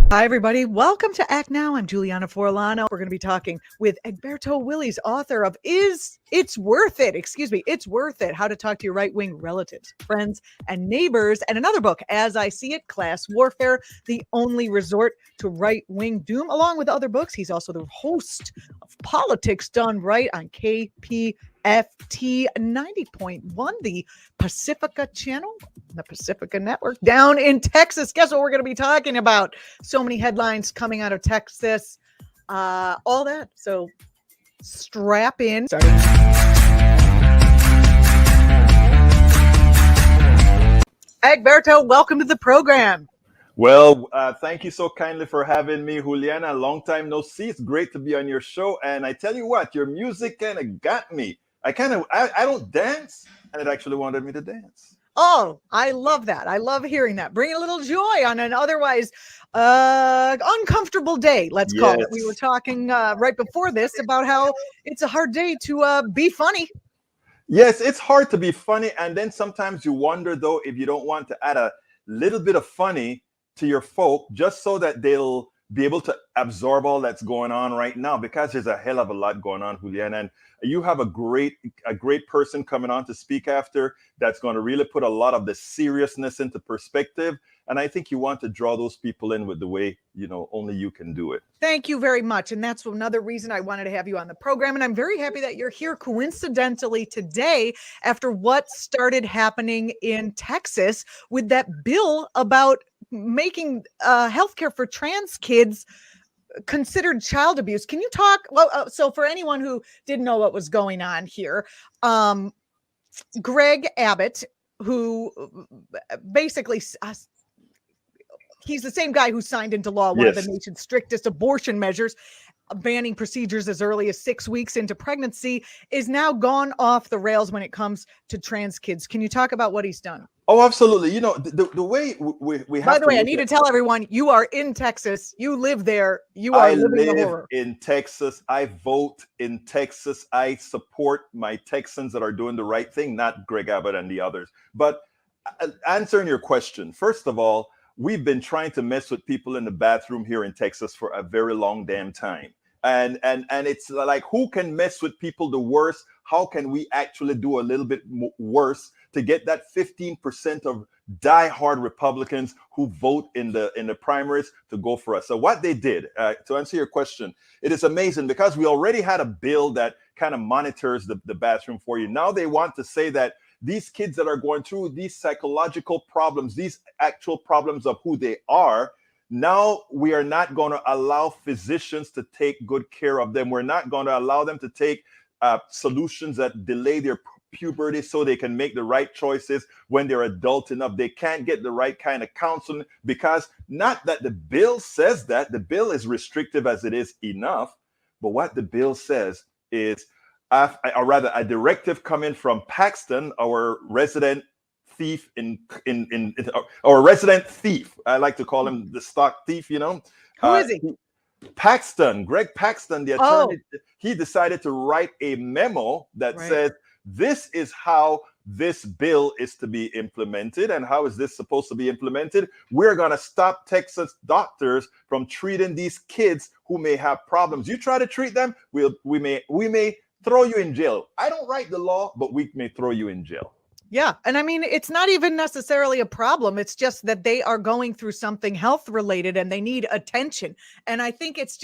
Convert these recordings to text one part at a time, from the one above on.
Hi, everybody. Welcome to Act Now. I'm Julianna Forlano. We're going to be talking with Egberto Willies, author of It's Worth It? It's Worth It. How to Talk to Your Right-Wing Relatives, Friends, and Neighbors. And another book, As I See It, Class Warfare, The Only Resort to Right-Wing Doom. Along with other books, he's also the host of Politics Done Right on KPFT 90.1, the Pacifica channel, the Pacifica Network down in Texas. Guess what we're going to be talking about? So many headlines coming out of Texas, all that. So strap in. Egberto, welcome to the program. Well, thank you so kindly for having me, Juliana. Long time no see. It's great to be on your show. And I tell you what, your music kind of got me. I don't dance, and it actually wanted me to dance. Oh, I love that. I love hearing that. Bring a little joy on an otherwise uncomfortable day, let's call it. We were talking right before this about how it's a hard day to be funny. Yes, it's hard to be funny. And then sometimes you wonder, though, if you don't want to add a little bit of funny to your folk just so that they'll be able to absorb all that's going on right now, because there's a hell of a lot going on, Juliana. And you have a great person coming on to speak after that's going to really put a lot of the seriousness into perspective. And I think you want to draw those people in with the way, only you can do it. Thank you very much. And that's another reason I wanted to have you on the program. And I'm very happy that you're here coincidentally today after what started happening in Texas with that bill about making healthcare for trans kids considered child abuse. Can you talk? Well, so for anyone who didn't know what was going on here, Greg Abbott, who basically he's the same guy who signed into law one of the nation's strictest abortion measures, banning procedures as early as 6 weeks into pregnancy, is now gone off the rails when it comes to trans kids. Can you talk about what he's done? Oh, absolutely. The way we have. By the way, I need to tell everyone, you are in Texas. You live there. You are living the horror. In Texas. I vote in Texas. I support my Texans that are doing the right thing, not Greg Abbott and the others. But answering your question, first of all, we've been trying to mess with people in the bathroom here in Texas for a very long damn time. And it's like, who can mess with people the worst? How can we actually do a little bit worse to get that 15% of diehard Republicans who vote in the primaries to go for us? So what they did, to answer your question, it is amazing because we already had a bill that kind of monitors the bathroom for you. Now they want to say that these kids that are going through these psychological problems, these actual problems of who they are, now we are not going to allow physicians to take good care of them. We're not going to allow them to take solutions that delay their puberty so they can make the right choices when they're adult enough. They can't get the right kind of counseling because not that the bill says that. The bill is restrictive as it is enough. But what the bill says is, or rather a directive coming from Paxton, our resident thief or resident thief. I like to call him the stock thief, Who is he? Paxton, Greg Paxton, the attorney. He decided to write a memo that says, this is how this bill is to be implemented. And how is this supposed to be implemented? We're going to stop Texas doctors from treating these kids who may have problems. You try to treat them, we may throw you in jail. I don't write the law, but we may throw you in jail. Yeah. And I mean, it's not even necessarily a problem. It's just that they are going through something health related and they need attention. And I think it's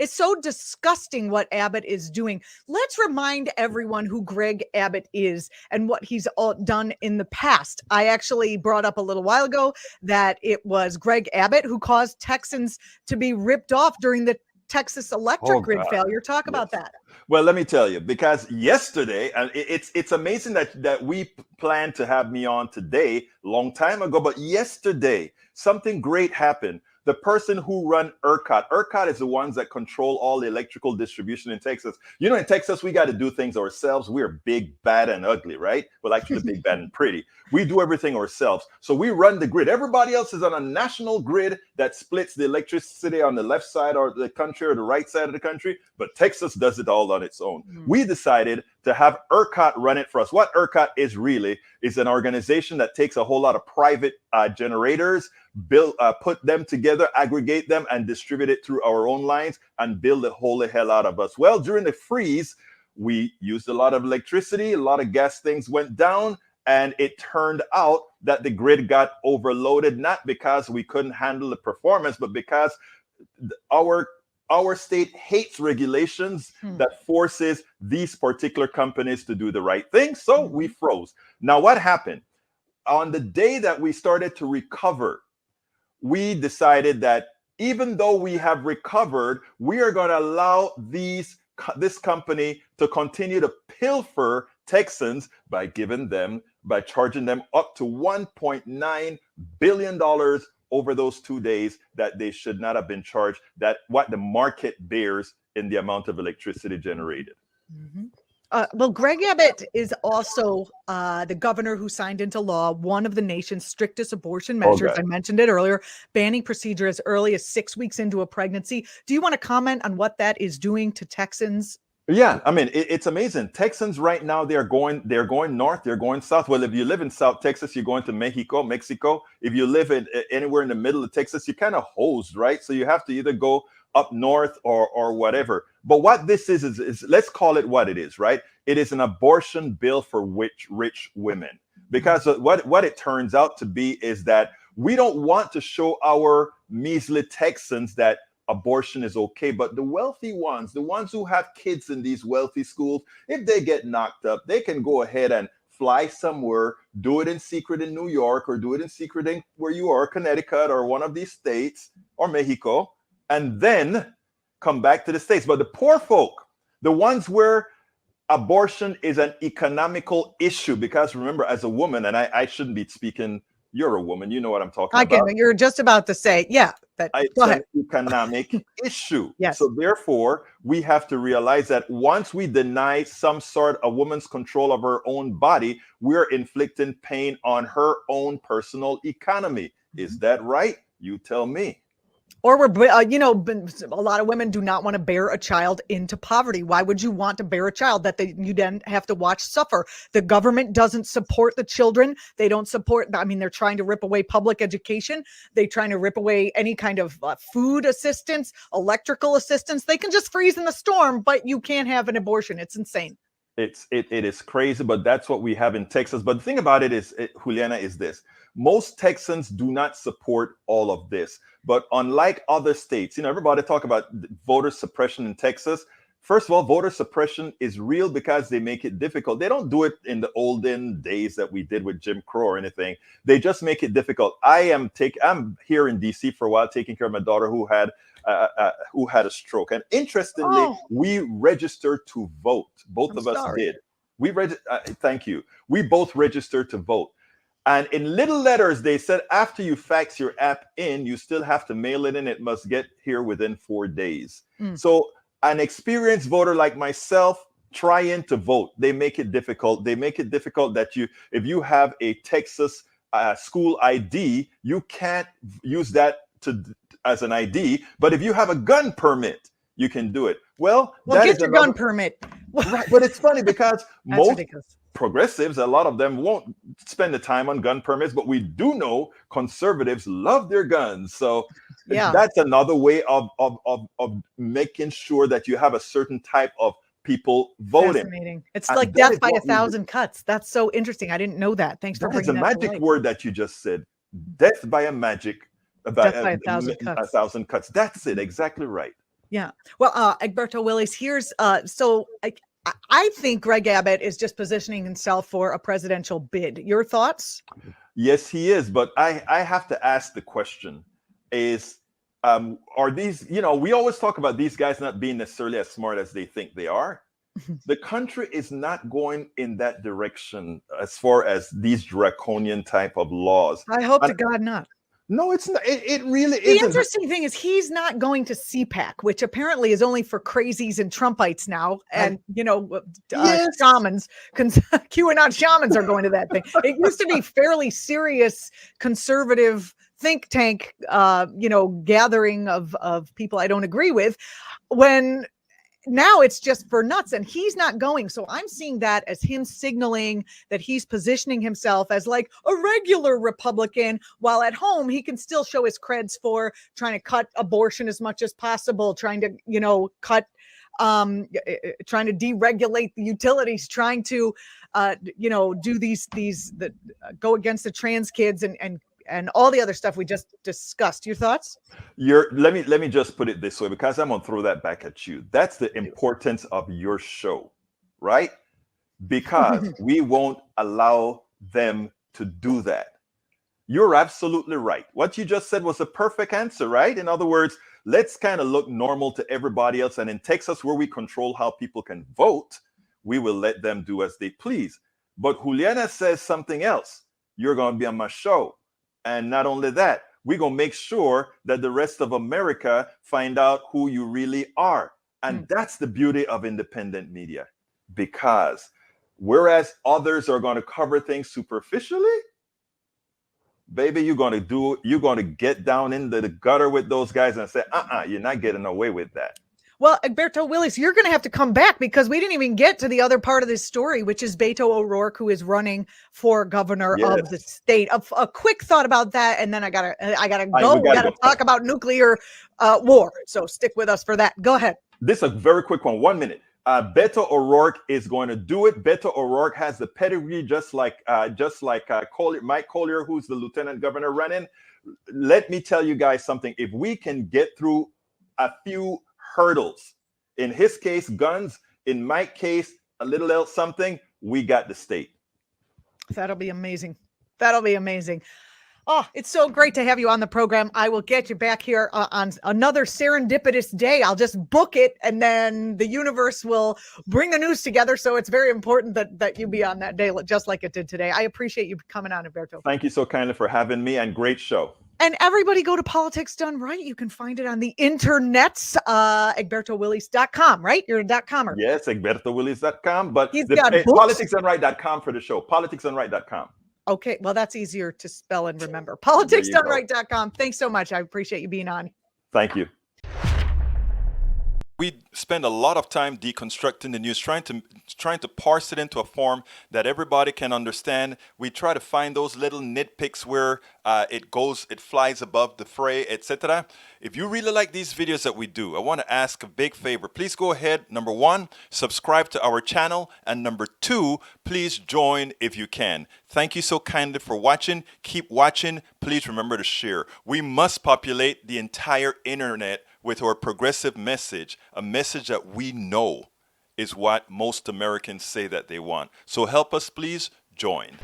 so disgusting what Abbott is doing. Let's remind everyone who Greg Abbott is and what he's done in the past. I actually brought up a little while ago that it was Greg Abbott who caused Texans to be ripped off during the Texas electric grid failure. Talk about that. Well, let me tell you, because yesterday, and it's amazing that we planned to have me on today, long time ago, but yesterday, something great happened. The person who run ERCOT is the ones that control all the electrical distribution in Texas. You know, in Texas, we got to do things ourselves. We're big, bad, and ugly, right? Well, actually big, bad, and pretty. We do everything ourselves. So we run the grid. Everybody else is on a national grid that splits the electricity on the left side of the country or the right side of the country. But Texas does it all on its own. We decided to have ERCOT run it for us. What ERCOT is really is an organization that takes a whole lot of private generators, put them together, aggregate them, and distribute it through our own lines and build the holy hell out of us. Well, during the freeze, we used a lot of electricity, a lot of gas, things went down, and it turned out that the grid got overloaded, not because we couldn't handle the performance, but because our state hates regulations that forces these particular companies to do the right thing. So we froze. Now, what happened? On the day that we started to recover, we decided that even though we have recovered, we are going to allow this company to continue to pilfer Texans by charging them up to $1.9 billion over those 2 days that they should not have been charged, that what the market bears in the amount of electricity generated. Well, Greg Abbott is also the governor who signed into law one of the nation's strictest abortion measures. I mentioned it earlier, banning procedure as early as 6 weeks into a pregnancy. Do you want to comment on what that is doing to Texans? Yeah, I mean, it's amazing. Texans right now, they're going north, they're going south. Well, if you live in South Texas, you're going to Mexico. If you live anywhere in the middle of Texas, you're kind of hosed, right? So you have to either go up north or whatever. But what this is let's call it what it is, right? It is an abortion bill for rich women. Because what it turns out to be is that we don't want to show our measly Texans that abortion is okay, but the wealthy ones, the ones who have kids in these wealthy schools, if they get knocked up, they can go ahead and fly somewhere, do it in secret in New York, or do it in secret in where you are, Connecticut, or one of these states, or Mexico, and then come back to the States. But the poor folk, the ones where abortion is an economical issue, because remember, as a woman, and I shouldn't be speaking, you're a woman, you know what I'm talking about. You're just about to say, yeah. It's an economic issue. Yes. So therefore, we have to realize that once we deny some sort of woman's control of her own body, we're inflicting pain on her own personal economy. Is that right? You tell me. Or a lot of women do not want to bear a child into poverty. Why would you want to bear a child that you then have to watch suffer? The government doesn't support the children. They don't support, they're trying to rip away public education. They're trying to rip away any kind of food assistance, electrical assistance. They can just freeze in the storm, but you can't have an abortion. It's insane. It is crazy, but that's what we have in Texas. But the thing about it is, Juliana, is this. Most Texans do not support all of this. But unlike other states, everybody talk about voter suppression in Texas. First of all, voter suppression is real because they make it difficult. They don't do it in the olden days that we did with Jim Crow or anything. They just make it difficult. I'm here in DC for a while, taking care of my daughter who had a stroke. And interestingly, we registered to vote. Both of us did. Thank you. We both registered to vote. And in little letters, they said, after you fax your app in, you still have to mail it in. It must get here within 4 days. So an experienced voter like myself, trying to vote, they make it difficult. They make it difficult that if you have a Texas school ID, you can't use that as an ID. But if you have a gun permit, you can do it. Well, get your gun permit. Right, but it's funny because most ridiculous. Progressives, a lot of them won't spend the time on gun permits, but we do know conservatives love their guns. So that's another way of making sure that you have a certain type of people voting. Fascinating. It's like death by 1,000 cuts. That's so interesting. I didn't know that. Thanks for bringing that to light. It's a magic word that you just said. Death by 1,000 cuts. That's it. Exactly right. Yeah. Well, Egberto Willies, here's I think Greg Abbott is just positioning himself for a presidential bid. Your thoughts? Yes, he is. But I have to ask the question are these, we always talk about these guys not being necessarily as smart as they think they are. The country is not going in that direction as far as these draconian type of laws. I hope to God not. No, it's not. It really isn't. The interesting thing is he's not going to CPAC, which apparently is only for crazies and Trumpites now. And, shamans, QAnon shamans are going to that thing. It used to be fairly serious conservative think tank, gathering of people I don't agree with. When now it's just for nuts, and he's not going. So I'm seeing that as him signaling that he's positioning himself as like a regular Republican, while at home he can still show his creds for trying to cut abortion as much as possible, trying to, cut trying to deregulate the utilities, trying to do these that go against the trans kids and all the other stuff we just discussed. Your thoughts? Let me just put it this way, because I'm gonna throw that back at you. That's the importance of your show, right? Because we won't allow them to do that. You're absolutely right. What you just said was a perfect answer, right? In other words, let's kind of look normal to everybody else. And in Texas, where we control how people can vote, we will let them do as they please. But Julianna says something else. You're going to be on my show. And not only that, we're going to make sure that the rest of America find out who you really are. And that's the beauty of independent media. Because whereas others are going to cover things superficially, baby, you're going to get down into the gutter with those guys and say, you're not getting away with that. Well, Egberto Willies, you're going to have to come back, because we didn't even get to the other part of this story, which is Beto O'Rourke, who is running for governor of the state. A quick thought about that, and then I gotta go. We gotta talk about nuclear war. So stick with us for that. Go ahead. This is a very quick one. 1 minute. Beto O'Rourke is going to do it. Beto O'Rourke has the pedigree, just like Collier, Mike Collier, who's the lieutenant governor running. Let me tell you guys something. If we can get through a few hurdles, in his case, guns, in my case, a little else something, we got the state. That'll be amazing. That'll be amazing. Oh, it's so great to have you on the program. I will get you back here on another serendipitous day. I'll just book it, and then the universe will bring the news together. So it's very important that you be on that day, just like it did today. I appreciate you coming on, Egberto. Thank you so kindly for having me, and great show. And everybody go to Politics Done Right. You can find it on the internets, egbertowillies.com, right? You're a .comer. Yes, egbertowillies.com, but politicsdoneright.com for the show. politicsdoneright.com. Okay, well, that's easier to spell and remember. Politicsdoneright.com. Thanks so much. I appreciate you being on. Thank you. We spend a lot of time deconstructing the news, trying to parse it into a form that everybody can understand. We try to find those little nitpicks where it flies above the fray, etc. If you really like these videos that we do, I want to ask a big favor. Please go ahead. Number 1, subscribe to our channel. And number 2, please join if you can. Thank you so kindly for watching. Keep watching. Please remember to share. We must populate the entire internet with our progressive message, a message that we know is what most Americans say that they want. So help us, please join.